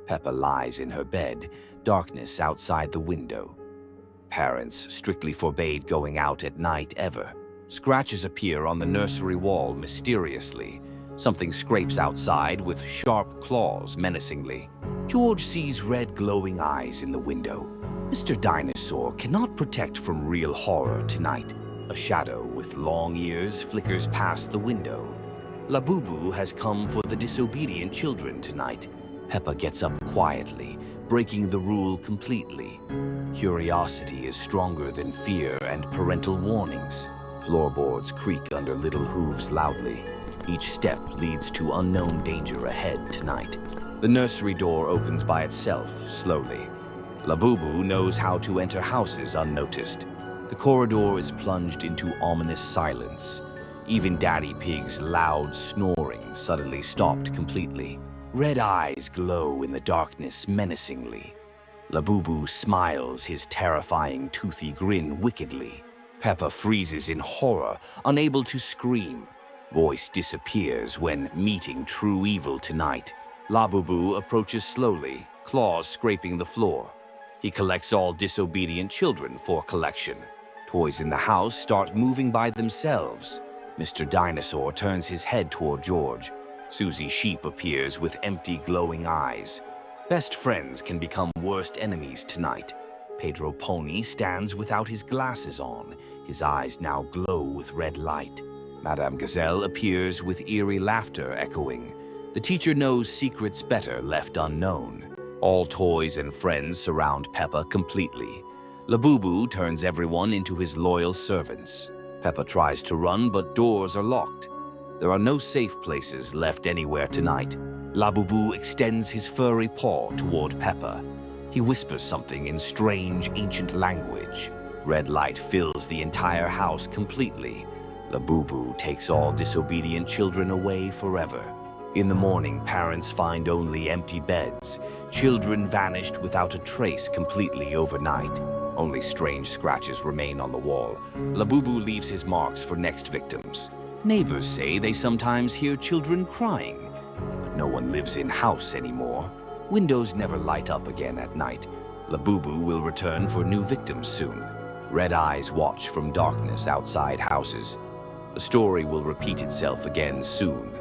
Peppa lies in her bed, darkness outside the window. Parents strictly forbade going out at night ever. Scratches appear on the nursery wall mysteriously. Something scrapes outside with sharp claws menacingly. George sees red glowing eyes in the window. Mr. Dinosaur cannot protect from real horror tonight. A shadow with long ears flickers past the window. Labubu has come for the disobedient children tonight. Peppa gets up quietly, breaking the rule completely. Curiosity is stronger than fear and parental warnings. Floorboards creak under little hooves loudly. Each step leads to unknown danger ahead tonight. The nursery door opens by itself, slowly. Labubu knows how to enter houses unnoticed. The corridor is plunged into ominous silence. Even Daddy Pig's loud snoring suddenly stopped completely. Red eyes glow in the darkness menacingly. Labubu smiles his terrifying toothy grin wickedly. Peppa freezes in horror, unable to scream. Voice disappears when meeting true evil tonight. Labubu approaches slowly, claws scraping the floor. He collects all disobedient children for collection. Toys in the house start moving by themselves. Mr. Dinosaur turns his head toward George. Susie Sheep appears with empty, glowing eyes. Best friends can become worst enemies tonight. Pedro Pony stands without his glasses on. His eyes now glow with red light. Madame Gazelle appears with eerie laughter echoing. The teacher knows secrets better left unknown. All toys and friends surround Peppa completely. Labubu turns everyone into his loyal servants. Peppa tries to run, but doors are locked. There are no safe places left anywhere tonight. Labubu extends his furry paw toward Peppa. He whispers something in strange, ancient language. Red light fills the entire house completely. Labubu takes all disobedient children away forever. In the morning, parents find only empty beds. Children vanished without a trace completely overnight. Only strange scratches remain on the wall. Labubu leaves his marks for next victims. Neighbors say they sometimes hear children crying, but no one lives in house anymore. Windows never light up again at night. Labubu will return for new victims soon. Red eyes watch from darkness outside houses. The story will repeat itself again soon.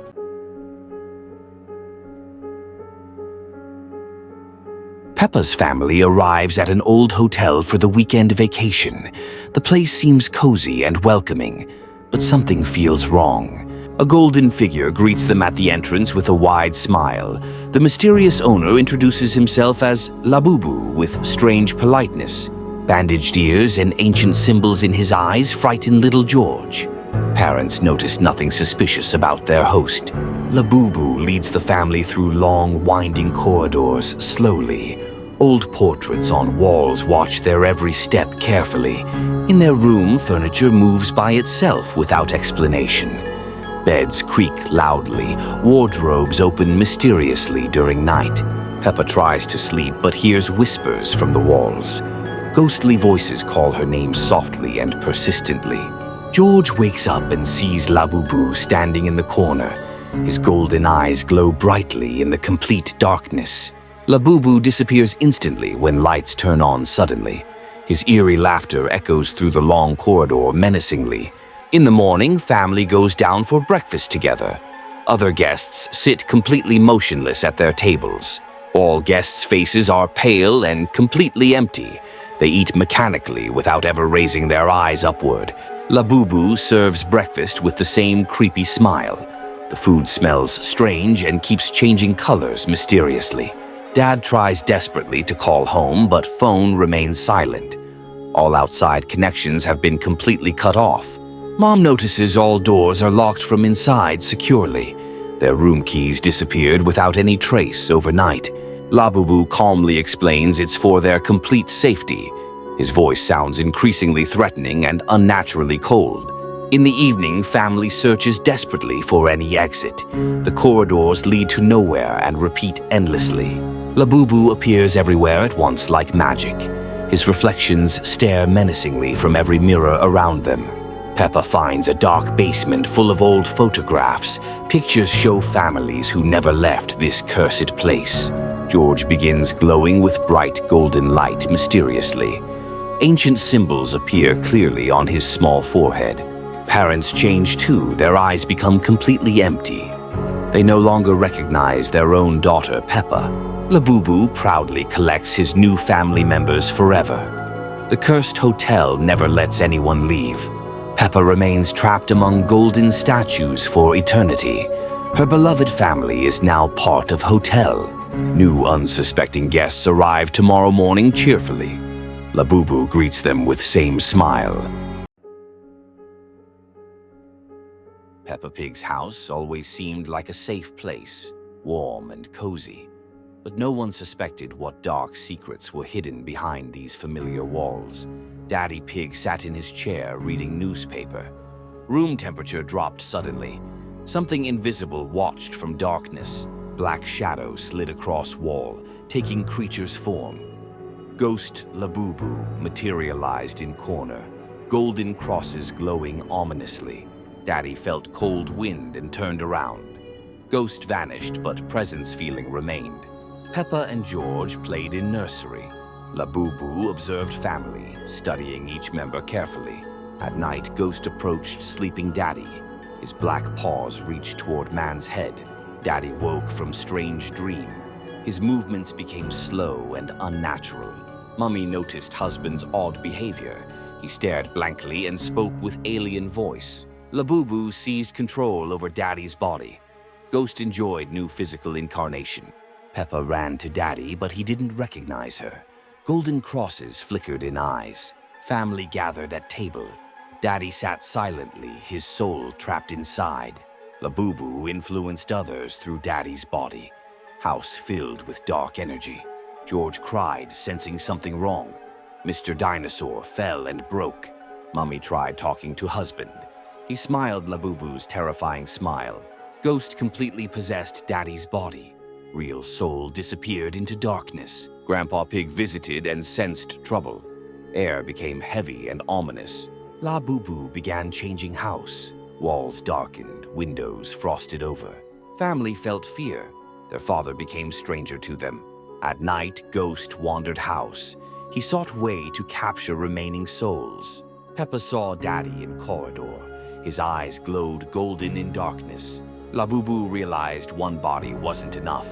Peppa's family arrives at an old hotel for the weekend vacation. The place seems cozy and welcoming, but something feels wrong. A golden figure greets them at the entrance with a wide smile. The mysterious owner introduces himself as Labubu with strange politeness. Bandaged ears and ancient symbols in his eyes frighten little George. Parents notice nothing suspicious about their host. Labubu leads the family through long, winding corridors slowly. Old portraits on walls watch their every step carefully. In their room, furniture moves by itself without explanation. Beds creak loudly. Wardrobes open mysteriously during night. Peppa tries to sleep but hears whispers from the walls. Ghostly voices call her name softly and persistently. George wakes up and sees Labubu standing in the corner. His golden eyes glow brightly in the complete darkness. Labubu disappears instantly when lights turn on suddenly. His eerie laughter echoes through the long corridor menacingly. In the morning, family goes down for breakfast together. Other guests sit completely motionless at their tables. All guests' faces are pale and completely empty. They eat mechanically without ever raising their eyes upward. Labubu serves breakfast with the same creepy smile. The food smells strange and keeps changing colors mysteriously. Dad tries desperately to call home, but phone remains silent. All outside connections have been completely cut off. Mom notices all doors are locked from inside securely. Their room keys disappeared without any trace overnight. Labubu calmly explains it's for their complete safety. His voice sounds increasingly threatening and unnaturally cold. In the evening, family searches desperately for any exit. The corridors lead to nowhere and repeat endlessly. Labubu appears everywhere at once like magic. His reflections stare menacingly from every mirror around them. Peppa finds a dark basement full of old photographs. Pictures show families who never left this cursed place. George begins glowing with bright golden light mysteriously. Ancient symbols appear clearly on his small forehead. Parents change too, their eyes become completely empty. They no longer recognize their own daughter, Peppa. Labubu proudly collects his new family members forever. The cursed hotel never lets anyone leave. Peppa remains trapped among golden statues for eternity. Her beloved family is now part of hotel. New unsuspecting guests arrive tomorrow morning cheerfully. Labubu greets them with same smile. Peppa Pig's house always seemed like a safe place, warm and cozy. But no one suspected what dark secrets were hidden behind these familiar walls. Daddy Pig sat in his chair reading newspaper. Room temperature dropped suddenly. Something invisible watched from darkness. Black shadow slid across wall, taking creature's form. Ghost Labubu materialized in corner, golden crosses glowing ominously. Daddy felt cold wind and turned around. Ghost vanished, but presence feeling remained. Peppa and George played in nursery. Labubu observed family, studying each member carefully. At night, Ghost approached sleeping Daddy. His black paws reached toward man's head. Daddy woke from strange dream. His movements became slow and unnatural. Mummy noticed husband's odd behavior. He stared blankly and spoke with alien voice. Labubu seized control over Daddy's body. Ghost enjoyed new physical incarnation. Peppa ran to Daddy, but he didn't recognize her. Golden crosses flickered in eyes. Family gathered at table. Daddy sat silently, his soul trapped inside. Labubu influenced others through Daddy's body. House filled with dark energy. George cried, sensing something wrong. Mr. Dinosaur fell and broke. Mummy tried talking to husband. He smiled Labubu's terrifying smile. Ghost completely possessed Daddy's body. Real soul disappeared into darkness. Grandpa Pig visited and sensed trouble. Air became heavy and ominous. Labubu began changing house. Walls darkened, windows frosted over. Family felt fear. Their father became stranger to them. At night, Ghost wandered house. He sought way to capture remaining souls. Peppa saw Daddy in corridor. His eyes glowed golden in darkness. Labubu realized one body wasn't enough.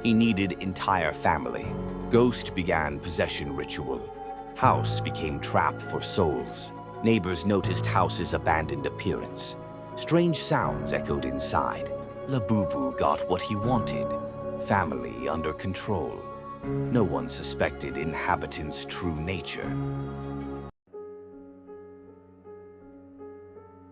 He needed entire family. Ghost began possession ritual. House became trap for souls. Neighbors noticed house's abandoned appearance. Strange sounds echoed inside. Labubu got what he wanted. Family under control. No one suspected inhabitants' true nature.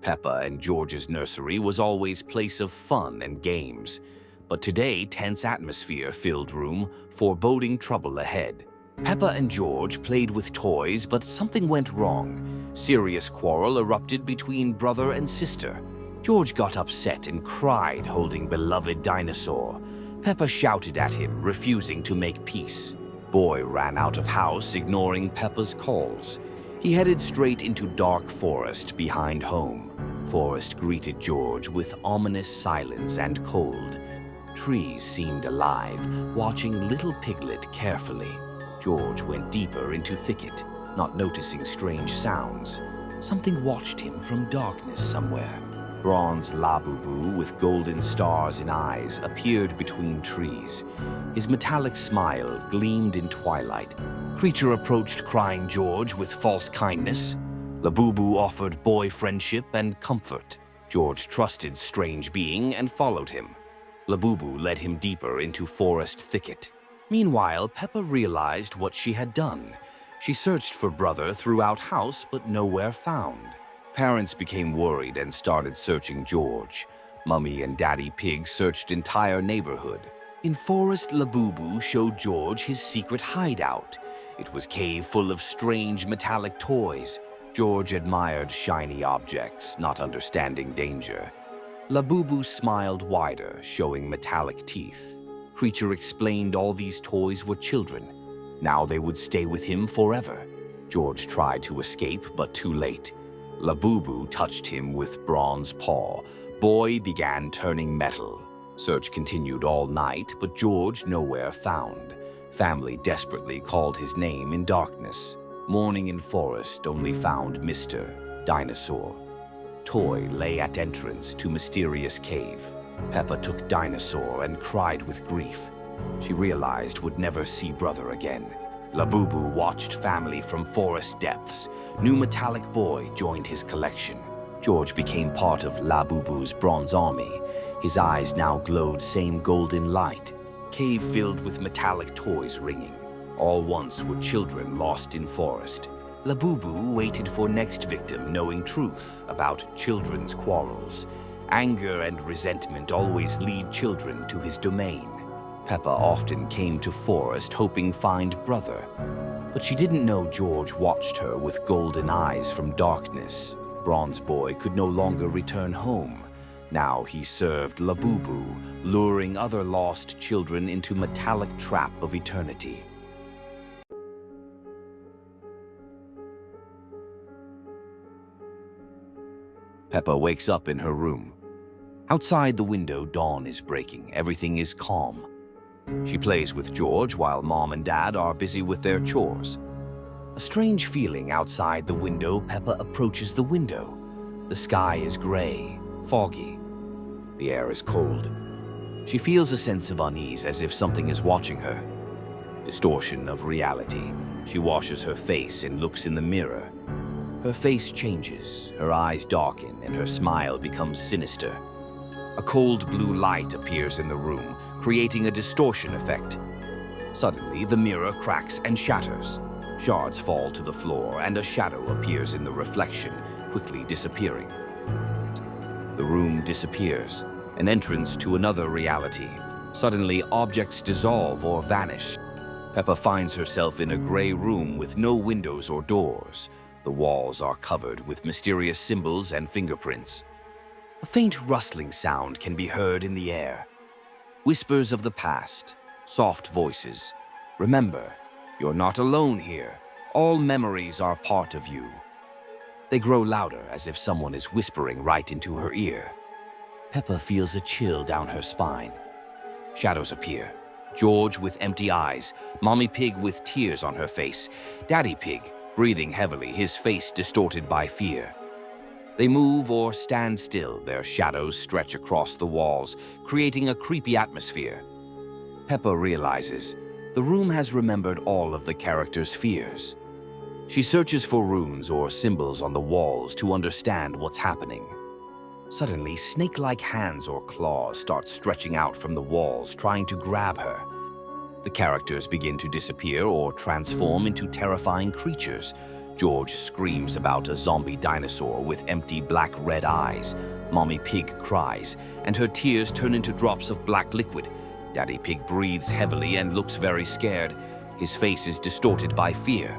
Peppa and George's nursery was always place of fun and games. But today, tense atmosphere filled room, foreboding trouble ahead. Peppa and George played with toys, but something went wrong. Serious quarrel erupted between brother and sister. George got upset and cried, holding beloved dinosaur. Peppa shouted at him, refusing to make peace. Boy ran out of house, ignoring Peppa's calls. He headed straight into dark forest behind home. Forest greeted George with ominous silence and cold. Trees seemed alive, watching little Piglet carefully. George went deeper into thicket, not noticing strange sounds. Something watched him from darkness somewhere. Bronze Labubu with golden stars in eyes appeared between trees. His metallic smile gleamed in twilight. Creature approached crying George with false kindness. Labubu offered boy friendship and comfort. George trusted strange being and followed him. Labubu led him deeper into forest thicket. Meanwhile, Peppa realized what she had done. She searched for brother throughout house, but nowhere found. Parents became worried and started searching George. Mummy and Daddy Pig searched entire neighborhood. In forest, Labubu showed George his secret hideout. It was cave full of strange metallic toys. George admired shiny objects, not understanding danger. Labubu smiled wider, showing metallic teeth. Creature explained all these toys were children. Now they would stay with him forever. George tried to escape, but too late. Labubu touched him with bronze paw. Boy began turning metal. Search continued all night, but George nowhere found. Family desperately called his name in darkness. Morning in forest only found Mr. Dinosaur. Toy lay at entrance to mysterious cave. Peppa took Dinosaur and cried with grief. She realized would never see brother again. Labubu watched family from forest depths. New metallic boy joined his collection. George became part of Labubu's bronze army. His eyes now glowed same golden light. Cave filled with metallic toys ringing. All once were children lost in forest. Labubu waited for next victim, knowing truth about children's quarrels. Anger and resentment always lead children to his domain. Peppa often came to forest hoping find brother, but she didn't know George watched her with golden eyes from darkness. Bronze boy could no longer return home. Now he served Labubu, luring other lost children into metallic trap of eternity. Peppa wakes up in her room. Outside the window, dawn is breaking. Everything is calm. She plays with George while Mom and Dad are busy with their chores. A strange feeling outside the window. Peppa approaches the window. The sky is gray, foggy. The air is cold. She feels a sense of unease as if something is watching her. Distortion of reality. She washes her face and looks in the mirror. Her face changes, her eyes darken, and her smile becomes sinister. A cold blue light appears in the room, creating a distortion effect. Suddenly, the mirror cracks and shatters. Shards fall to the floor, and a shadow appears in the reflection, quickly disappearing. The room disappears, an entrance to another reality. Suddenly, objects dissolve or vanish. Peppa finds herself in a gray room with no windows or doors. The walls are covered with mysterious symbols and fingerprints. A faint rustling sound can be heard in the air. Whispers of the past, soft voices. Remember, you're not alone here. All memories are part of you. They grow louder as if someone is whispering right into her ear. Peppa feels a chill down her spine. Shadows appear. George with empty eyes, Mommy Pig with tears on her face, Daddy Pig breathing heavily, his face distorted by fear. They move or stand still, their shadows stretch across the walls, creating a creepy atmosphere. Peppa realizes the room has remembered all of the characters' fears. She searches for runes or symbols on the walls to understand what's happening. Suddenly, snake-like hands or claws start stretching out from the walls, trying to grab her. The characters begin to disappear or transform into terrifying creatures. George screams about a zombie dinosaur with empty black-red eyes. Mommy Pig cries, and her tears turn into drops of black liquid. Daddy Pig breathes heavily and looks very scared. His face is distorted by fear.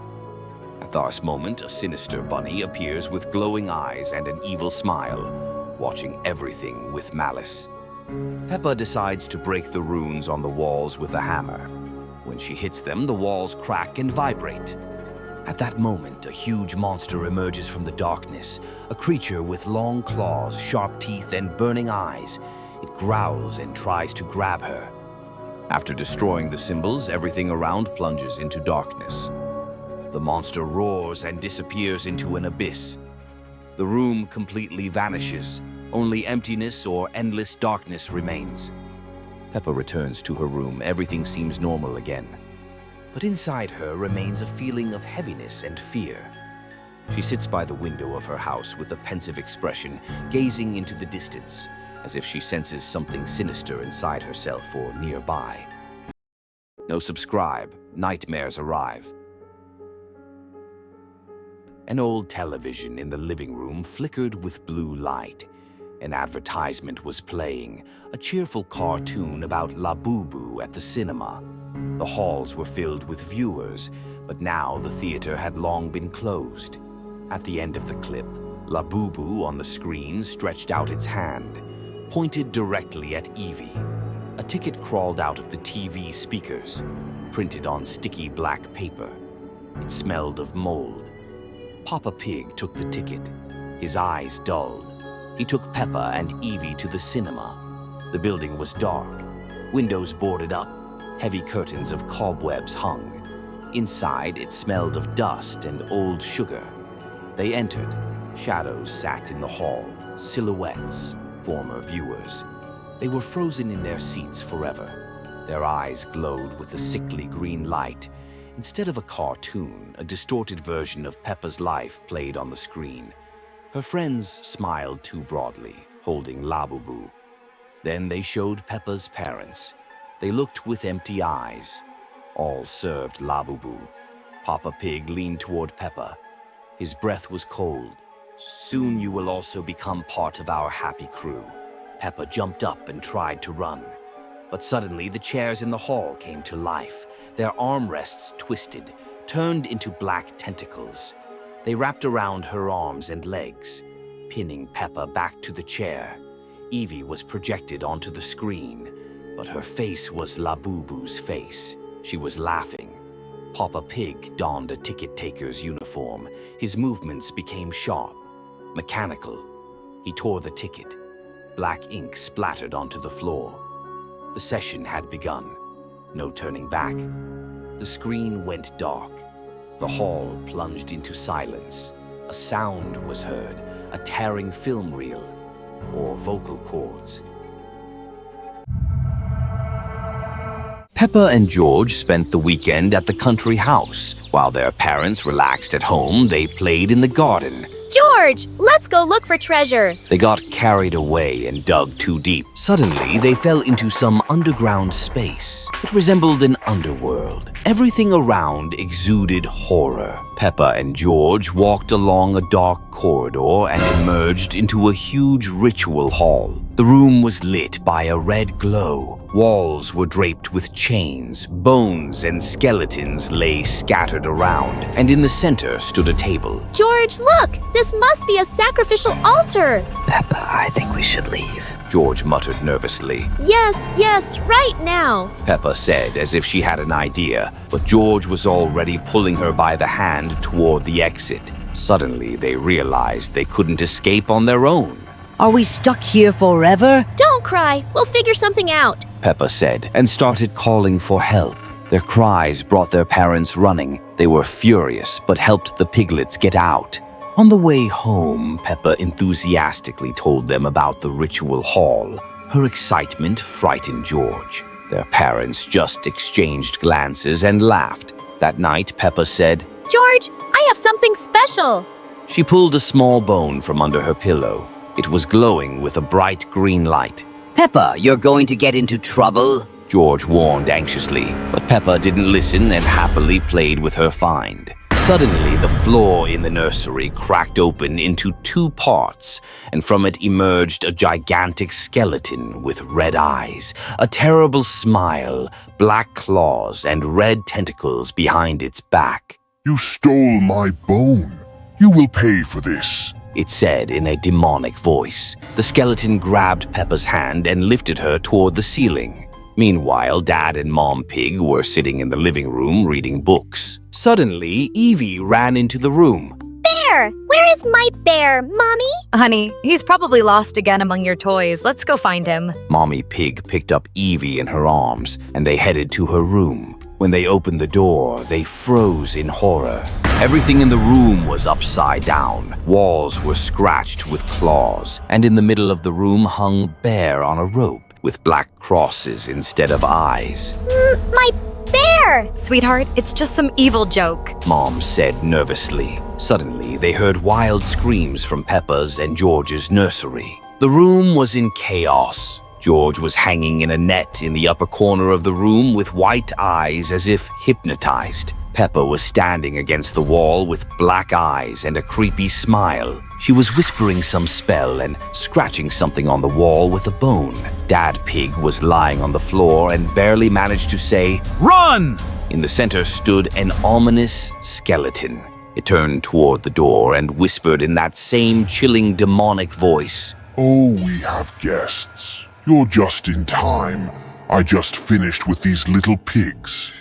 At this moment, a sinister bunny appears with glowing eyes and an evil smile, watching everything with malice. Peppa decides to break the runes on the walls with a hammer. When she hits them, the walls crack and vibrate. At that moment, a huge monster emerges from the darkness, a creature with long claws, sharp teeth, and burning eyes. It growls and tries to grab her. After destroying the symbols, everything around plunges into darkness. The monster roars and disappears into an abyss. The room completely vanishes. Only emptiness or endless darkness remains. Peppa returns to her room. Everything seems normal again. But inside her remains a feeling of heaviness and fear. She sits by the window of her house with a pensive expression, gazing into the distance, as if she senses something sinister inside herself or nearby. No subscribe. Nightmares arrive. An old television in the living room flickered with blue light. An advertisement was playing, a cheerful cartoon about Labubu at the cinema. The halls were filled with viewers, but now the theater had long been closed. At the end of the clip, Labubu on the screen stretched out its hand, pointed directly at Evie. A ticket crawled out of the TV speakers, printed on sticky black paper. It smelled of mold. Papa Pig took the ticket. His eyes dulled. He took Peppa and Evie to the cinema. The building was dark, windows boarded up, heavy curtains of cobwebs hung. Inside, it smelled of dust and old sugar. They entered. Shadows sat in the hall, silhouettes, former viewers. They were frozen in their seats forever. Their eyes glowed with a sickly green light. Instead of a cartoon, a distorted version of Peppa's life played on the screen. Her friends smiled too broadly, holding Labubu. Then they showed Peppa's parents. They looked with empty eyes. All served Labubu. Papa Pig leaned toward Peppa. His breath was cold. Soon you will also become part of our happy crew. Peppa jumped up and tried to run. But suddenly the chairs in the hall came to life. Their armrests twisted, turned into black tentacles. They wrapped around her arms and legs, pinning Peppa back to the chair. Evie was projected onto the screen, but her face was Labubu's face. She was laughing. Papa Pig donned a ticket-taker's uniform. His movements became sharp, mechanical. He tore the ticket. Black ink splattered onto the floor. The session had begun. No turning back. The screen went dark. The hall plunged into silence. A sound was heard, a tearing film reel, or vocal cords. Peppa and George spent the weekend at the country house. While their parents relaxed at home, they played in the garden. George, let's go look for treasure. They got carried away and dug too deep. Suddenly, they fell into some underground space. It resembled an underworld. Everything around exuded horror. Peppa and George walked along a dark corridor and emerged into a huge ritual hall. The room was lit by a red glow. Walls were draped with chains. Bones and skeletons lay scattered around, and in the center stood a table. George, look! This must be a sacrificial altar! Peppa, I think we should leave. George muttered nervously. Yes, right now! Peppa said as if she had an idea, but George was already pulling her by the hand toward the exit. Suddenly, they realized they couldn't escape on their own. Are we stuck here forever? Don't cry, we'll figure something out. Peppa said, and started calling for help. Their cries brought their parents running. They were furious, but helped the piglets get out. On the way home, Peppa enthusiastically told them about the ritual hall. Her excitement frightened George. Their parents just exchanged glances and laughed. That night, Peppa said, George, I have something special. She pulled a small bone from under her pillow. It was glowing with a bright green light. Peppa, you're going to get into trouble? George warned anxiously, but Peppa didn't listen and happily played with her find. Suddenly, the floor in the nursery cracked open into two parts, and from it emerged a gigantic skeleton with red eyes, a terrible smile, black claws, and red tentacles behind its back. You stole my bone. You will pay for this, it said in a demonic voice. The skeleton grabbed Peppa's hand and lifted her toward the ceiling. Meanwhile, Dad and Mom Pig were sitting in the living room reading books. Suddenly, Evie ran into the room. Bear! Where is my bear, Mommy? Honey, he's probably lost again among your toys. Let's go find him. Mommy Pig picked up Evie in her arms, and they headed to her room. When they opened the door, they froze in horror. Everything in the room was upside down. Walls were scratched with claws, and in the middle of the room hung Bear on a rope with black crosses instead of eyes. My bear! Sweetheart, it's just some evil joke. Mom said nervously. Suddenly, they heard wild screams from Peppa's and George's nursery. The room was in chaos. George was hanging in a net in the upper corner of the room with white eyes as if hypnotized. Peppa was standing against the wall with black eyes and a creepy smile. She was whispering some spell and scratching something on the wall with a bone. Dad Pig was lying on the floor and barely managed to say, "Run!" In the center stood an ominous skeleton. It turned toward the door and whispered in that same chilling demonic voice, Oh, we have guests. You're just in time. I just finished with these little pigs.